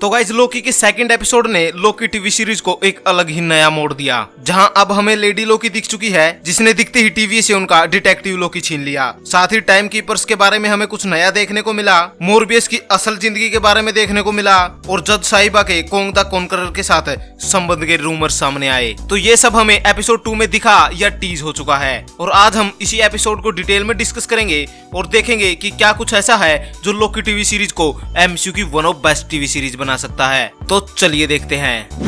तो गाइस लोकी के second episode ने लोकी टीवी सीरीज को एक अलग ही नया मोड़ दिया, जहां अब हमें लेडी लोकी दिख चुकी है, जिसने दिखते ही टीवी से उनका डिटेक्टिव लोकी छीन लिया। साथ ही टाइम कीपर्स के बारे में हमें कुछ नया देखने को मिला, मोरबियस की असल जिंदगी के बारे में देखने को मिला और जज साहिबा के कोंग द कॉन्करर के साथ संबंध के रूमर सामने आए। तो ये सब हमें एपिसोड 2 में दिखा या टीज हो चुका है और आज हम इसी एपिसोड को डिटेल में डिस्कस करेंगे और देखेंगे कि क्या कुछ ऐसा है जो लोकी टीवी सीरीज को एमसीयू की one of best TV series बना सकता है। तो चलिए देखते हैं।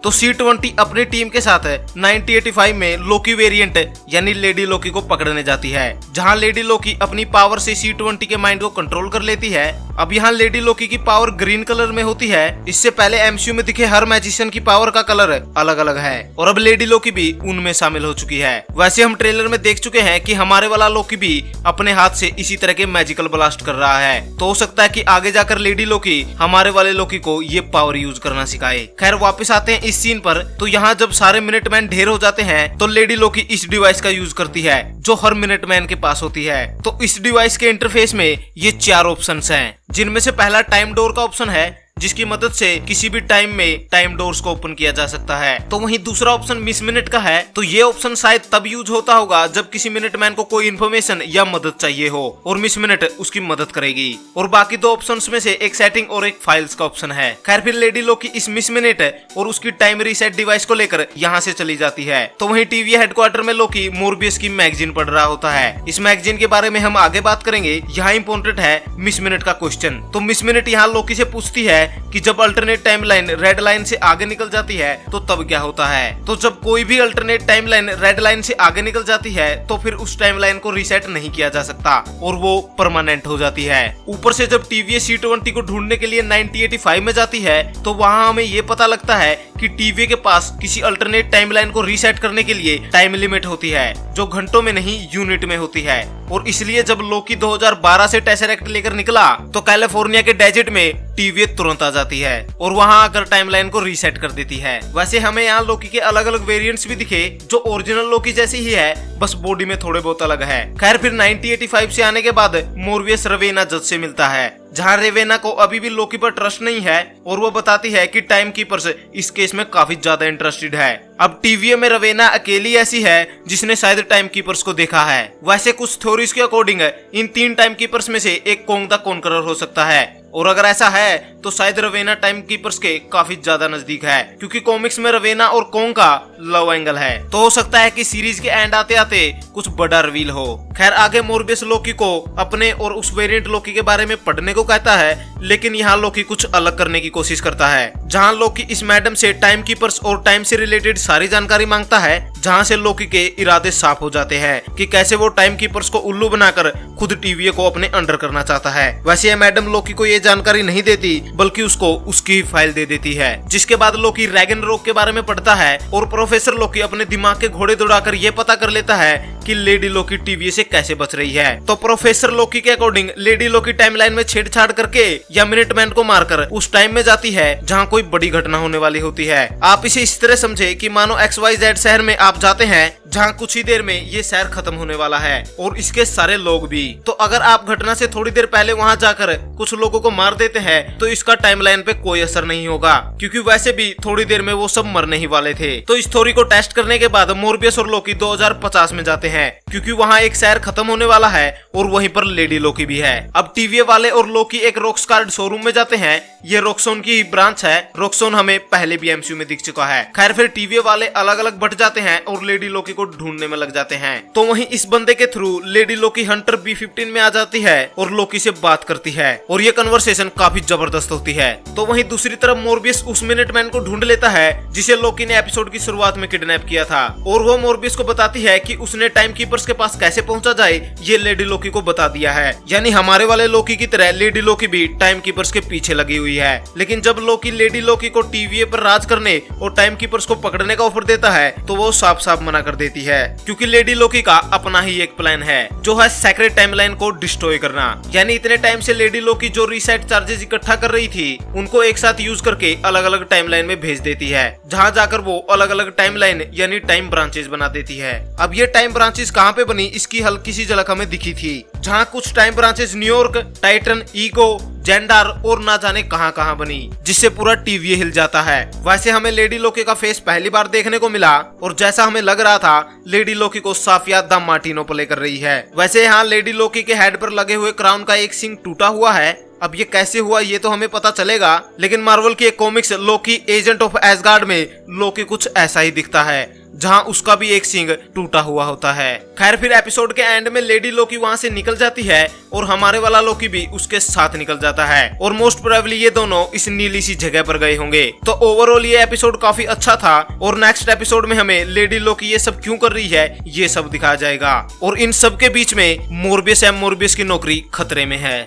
तो C20 अपनी टीम के साथ 1985 में लोकी वेरिएंट यानी लेडी लोकी को पकड़ने जाती है, जहां लेडी लोकी अपनी पावर से C20 के माइंड को कंट्रोल कर लेती है। अब यहाँ लेडी लोकी की पावर ग्रीन कलर में होती है। इससे पहले एमसीयू में दिखे हर मैजिशियन की पावर का कलर अलग अलग है और अब लेडी लोकी भी उनमें शामिल हो चुकी है। वैसे हम ट्रेलर में देख चुके हैं कि हमारे वाला लोकी भी अपने हाथ से इसी तरह के मैजिकल ब्लास्ट कर रहा है, तो हो सकता है कि आगे जाकर लेडी लोकी हमारे वाले लोकी को ये पावर यूज करना सिखाए। खैर वापस आते हैं इस सीन पर। तो यहाँ जब सारे मिनटमैन ढेर हो जाते हैं तो लेडी लोकी इस डिवाइस का यूज करती है जो हर मिनटमैन के पास होती है। तो इस डिवाइस के इंटरफेस में ये 4 ऑप्शंस हैं, जिनमें से पहला टाइम डोर का ऑप्शन है, जिसकी मदद से किसी भी टाइम में टाइम डोर्स को ओपन किया जा सकता है। तो वहीं दूसरा ऑप्शन मिस मिनट का है। तो ये ऑप्शन शायद तब यूज होता होगा जब किसी मिनटमैन को कोई इन्फॉर्मेशन या मदद चाहिए हो और मिस मिनट उसकी मदद करेगी। और बाकी 2 ऑप्शंस में से एक सेटिंग और एक फाइल्स का ऑप्शन है। खैर फिर लेडी लोकी इस मिस मिनट और उसकी टाइम रीसेट डिवाइस को लेकर यहाँ से चली जाती है। तो वहीं टीवी हेडक्वार्टर में लोकी मोरबियस की मैगजीन पढ़ रहा होता है। इस मैगजीन के बारे में हम आगे बात करेंगे। यहाँ इंपॉर्टेंट है मिस मिनट का क्वेश्चन। तो मिस मिनट यहाँ लोकी से पूछती है कि जब अल्टरनेट टाइमलाइन रेड लाइन से आगे निकल जाती है तो तब क्या होता है। तो जब कोई भी अल्टरनेट टाइमलाइन रेड लाइन से आगे निकल जाती है तो फिर उस टाइमलाइन को रीसेट नहीं किया जा सकता और वो परमानेंट हो जाती है। ऊपर से जब टीवी C20 को ढूंढने के लिए 1985 में जाती है तो वहाँ हमें ये पता लगता है कि टीवी के पास किसी अल्टरनेट टाइमलाइन को रीसेट करने के लिए टाइम लिमिट होती है, जो घंटों में नहीं यूनिट में होती है। और इसलिए जब लोकी 2012 से टेसरेक्ट लेकर निकला तो कैलिफोर्निया के डेजर्ट में टीवी तुरंत आ जाती है और वहां आकर टाइमलाइन को रीसेट कर देती है। वैसे हमें यहाँ लोकी के अलग अलग वेरिएंट्स भी दिखे जो ओरिजिनल लोकी जैसी ही है, बस बॉडी में थोड़े बहुत अलग है। खैर फिर 1985 से आने के बाद मोरबियस रवेना जज से मिलता है, जहाँ रेवेना को अभी भी लोकी पर ट्रस्ट नहीं है और वो बताती है कि टाइम कीपर्स इस केस में काफी ज्यादा इंटरेस्टेड है। अब टीवी में रवेना अकेली ऐसी है जिसने शायद टाइम कीपर्स को देखा है। वैसे कुछ थ्योरीज के अकॉर्डिंग इन 3 टाइम कीपर्स में से एक कोंग द कॉन्करर हो सकता है और अगर ऐसा है तो शायद रवेना टाइम कीपर्स के काफी ज्यादा नजदीक है, क्योंकि कॉमिक्स में रवेना और कोंग का लव एंगल है। तो हो सकता है कि सीरीज के एंड आते आते कुछ बड़ा रिवील हो। खैर आगे मोरबियस लोकी को अपने और उस वेरिएंट लोकी के बारे में पढ़ने को कहता है, लेकिन यहाँ लोकी कुछ अलग करने की कोशिश करता है, जहाँ लोकी इस मैडम से टाइम कीपर्स और टाइम से रिलेटेड सारी जानकारी मांगता है, जहाँ से लोकी के इरादे साफ हो जाते हैं कि कैसे वो टाइम कीपर्स को उल्लू बनाकर खुद टीवी को अपने अंडर करना चाहता है। वैसे यह मैडम लोकी को ये जानकारी नहीं देती बल्कि उसको उसकी फाइल दे देती है, जिसके बाद लोकी रैगनरोक के बारे में पढ़ता है और प्रोफेसर लोकी अपने दिमाग के घोड़े दौड़ाकर ये पता कर लेता है कि लेडी लोकी टीवी से कैसे बच रही है। तो प्रोफेसर लोकी के अकॉर्डिंग लेडी लोकी टाइमलाइन में छेड़छाड़ करके या मिनटमैन को मारकर उस टाइम में जाती है जहाँ कोई बड़ी घटना होने वाली होती है। आप इसे इस तरह समझे कि मानो XYZ शहर में आप जाते हैं जहाँ कुछ ही देर में ये शहर खत्म होने वाला है और इसके सारे लोग भी। तो अगर आप घटना से थोड़ी देर पहले वहाँ जाकर कुछ लोगों को मार देते हैं तो इसका टाइमलाइन पे कोई असर नहीं होगा, क्योंकि वैसे भी थोड़ी देर में वो सब मरने ही वाले थे। तो इस थ्योरी को टेस्ट करने के बाद मोरबियस और लोकी 2050 में जाते हैं, क्योंकि वहाँ एक शहर खत्म होने वाला है और वहीं पर लेडी लोकी भी है। अब टीवी वाले और लोकी एक रॉक्सकार्ड शोरूम में जाते हैं। ये रॉक्सोन की ब्रांच है। रॉक्सोन हमें पहले भी एमसीयू में दिख चुका है। खैर फिर टीवी वाले अलग अलग बट जाते हैं और लेडी लोकी को ढूंढने में लग जाते हैं। तो वहीं इस बंदे के through lady Loki Hunter B15 में आ जाती है और लोकी से बात करती है और ये कन्वर्सेशन काफी जबरदस्त होती है। तो वहीं दूसरी तरफ मोरबियस उस मिनटमैन को ढूंढ लेता है जिसे लोकी ने एपिसोड की शुरुआत में किडनैप किया था और वो मोरबियस को बताती है कि उसने टाइम कीपर्स के पास कैसे पहुंचा जाए ये लेडी लोकी को बता दिया है। यानी हमारे वाले लोकी की तरह लेडी लोकी भी टाइम कीपर्स के पीछे लगी हुई है। लेकिन जब लोकी लेडी लोकी को टीवी पर राज करने और टाइम कीपर्स को पकड़ने का ऑफर देता है तो वो साफ साफ मना कर देती है, क्योंकि लेडी लोकी का अपना ही एक प्लान है जो है सेक्रेट टाइमलाइन को डिस्ट्रॉय करना। यानी इतने टाइम से लेडी लोकी जो रीसेट चार्जेस इकट्ठा कर रही थी उनको एक साथ यूज करके अलग अलग टाइमलाइन में भेज देती है, जहाँ जाकर वो अलग अलग टाइमलाइन यानी टाइम ब्रांचेस बना देती है। अब ये टाइम ब्रांचेस कहाँ पे बनी इसकी हल्की सी झलक हमें दिखी थी, जहाँ कुछ time branches New York, Titan, ego, gender और ना जाने कहां कहां बनी, जिससे पूरा टीवी हिल जाता है। वैसे हमें लेडी लोकी का फेस पहली बार देखने को मिला और जैसा हमें लग रहा था लेडी लोकी को साफिया द मार्टिनो प्ले कर रही है। वैसे यहाँ लेडी लोकी के हेड पर लगे हुए क्राउन का एक सिंग टूटा हुआ है। अब ये कैसे हुआ ये तो हमें पता चलेगा, लेकिन मार्वल की एक comics Loki agent of ash gourd में लोकी कुछ ऐसा ही दिखता है, जहां उसका भी एक सिंग टूटा हुआ होता है। खैर फिर एपिसोड के एंड में लेडी लोकी वहां से निकल जाती है और हमारे वाला लोकी भी उसके साथ निकल जाता है और मोस्ट प्रोबेबली ये दोनों इस नीली सी जगह पर गए होंगे। तो ओवरऑल ये एपिसोड काफी अच्छा था और नेक्स्ट एपिसोड में हमें लेडी लोकी ये सब क्यों कर रही है ये सब दिखाया जाएगा और इन सब के बीच में मोरबियस की नौकरी खतरे में है।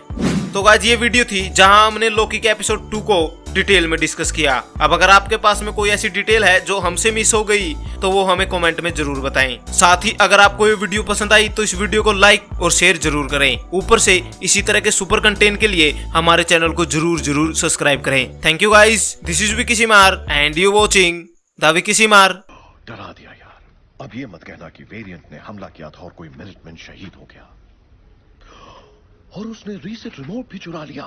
तो गाइस ये वीडियो थी जहां हमने लोकी के एपिसोड 2 को डिटेल में डिस्कस किया। अब अगर आपके पास में कोई ऐसी डिटेल है जो हमसे मिस हो गई तो वो हमें कमेंट में जरूर बताएं। साथ ही अगर आपको ये वीडियो पसंद आई तो इस वीडियो को लाइक और शेयर जरूर करें। ऊपर से इसी तरह के सुपर कंटेंट के लिए हमारे चैनल को जरूर सब्सक्राइब करें। Thank you guys, this is Vicky Seemar and you watching the Vicky Seemar. डरा दिया यार। अब ये मत कहना कि वेरिएंट ने हमला किया था और कोई मिलिटेंट शहीद हो गया और उसने रीसेट रिमोट भी चुरा लिया।